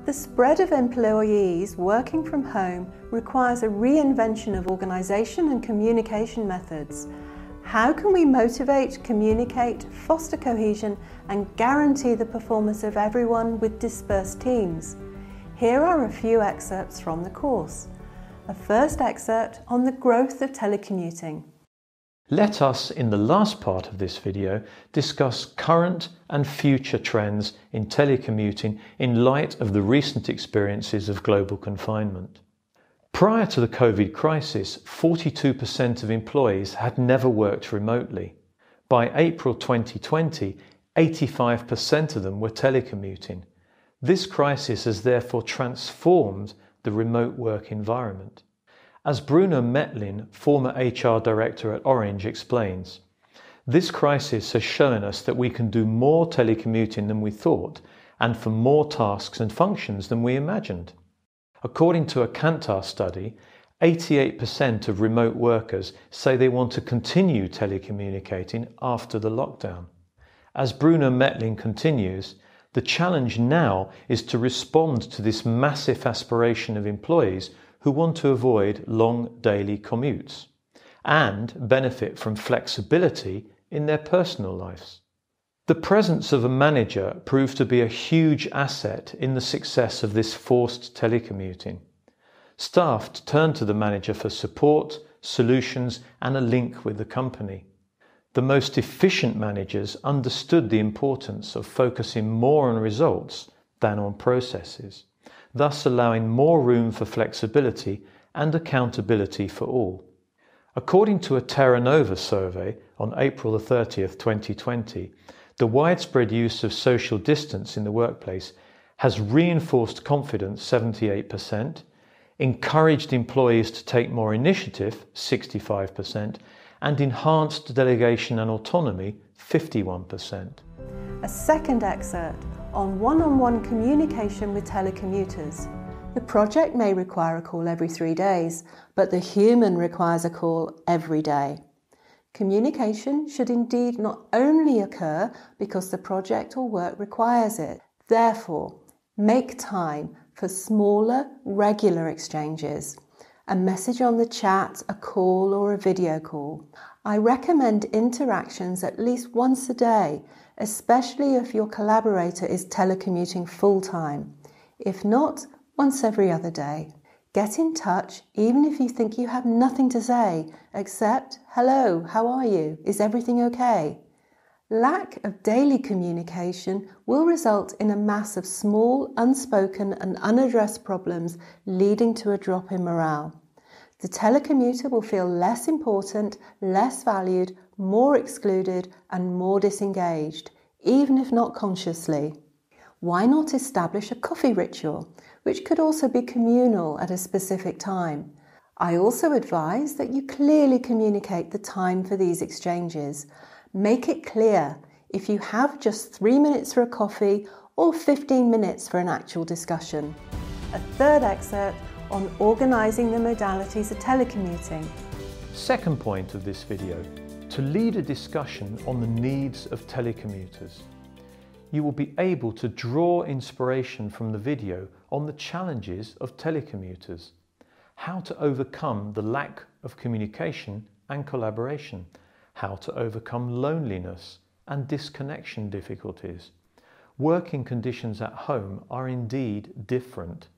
The spread of employees working from home requires a reinvention of organisation and communication methods. How can we motivate, communicate, foster cohesion and guarantee the performance of everyone with dispersed teams? Here are a few excerpts from the course. A first excerpt on the growth of telecommuting. Let us, in the last part of this video, discuss current and future trends in telecommuting in light of the recent experiences of global confinement. Prior to the COVID crisis, 42% of employees had never worked remotely. By April 2020, 85% of them were telecommuting. This crisis has therefore transformed the remote work environment. As Bruno Metlin, former HR director at Orange, explains, this crisis has shown us that we can do more telecommuting than we thought and for more tasks and functions than we imagined. According to a Kantar study, 88% of remote workers say they want to continue telecommunicating after the lockdown. As Bruno Metlin continues, the challenge now is to respond to this massive aspiration of employees who want to avoid long daily commutes and benefit from flexibility in their personal lives. The presence of a manager proved to be a huge asset in the success of this forced telecommuting. Staff turned to the manager for support, solutions and a link with the company. The most efficient managers understood the importance of focusing more on results than on processes, thus allowing more room for flexibility and accountability for all. According to a Terra Nova survey on April 30th, 2020, the widespread use of social distance in the workplace has reinforced confidence 78%, encouraged employees to take more initiative 65%, and enhanced delegation and autonomy 51%. A second excerpt on one-on-one communication with telecommuters. The project may require a call every 3 days, but the human requires a call every day. Communication should indeed not only occur because the project or work requires it. Therefore, make time for smaller, regular exchanges. A message on the chat, a call or a video call. I recommend interactions at least once a day, especially if your collaborator is telecommuting full-time. If not, once every other day. Get in touch even if you think you have nothing to say, except, hello, how are you? Is everything okay? Lack of daily communication will result in a mass of small, unspoken and unaddressed problems leading to a drop in morale. The telecommuter will feel less important, less valued, more excluded and more disengaged, even if not consciously. Why not establish a coffee ritual, which could also be communal at a specific time? I also advise that you clearly communicate the time for these exchanges. Make it clear if you have just 3 minutes for a coffee or 15 minutes for an actual discussion. A third excerpt on organising the modalities of telecommuting. Second point of this video, to lead a discussion on the needs of telecommuters. You will be able to draw inspiration from the video on the challenges of telecommuters, how to overcome the lack of communication and collaboration, how to overcome loneliness and disconnection difficulties. Working conditions at home are indeed different.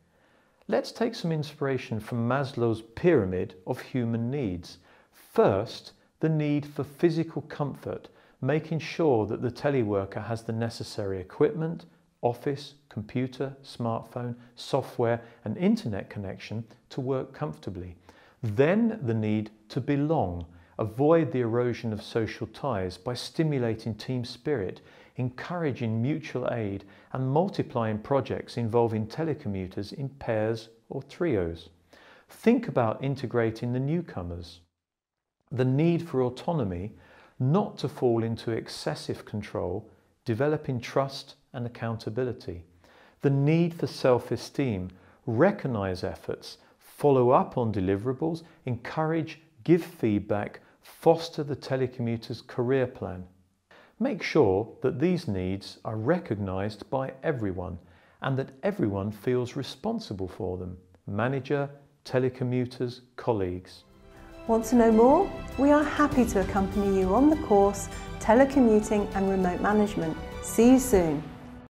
Let's take some inspiration from Maslow's Pyramid of human needs. First, the need for physical comfort, making sure that the teleworker has the necessary equipment, office, computer, smartphone, software and internet connection to work comfortably. Then the need to belong, avoid the erosion of social ties by stimulating team spirit, encouraging mutual aid and multiplying projects involving telecommuters in pairs or trios. Think about integrating the newcomers. The need for autonomy, not to fall into excessive control, developing trust and accountability. The need for self-esteem, recognize efforts, follow up on deliverables, encourage, give feedback, foster the telecommuter's career plan. Make sure that these needs are recognized by everyone and that everyone feels responsible for them: manager, telecommuters, colleagues. Want to know more? We are happy to accompany you on the course Telecommuting and Remote Management. See you soon.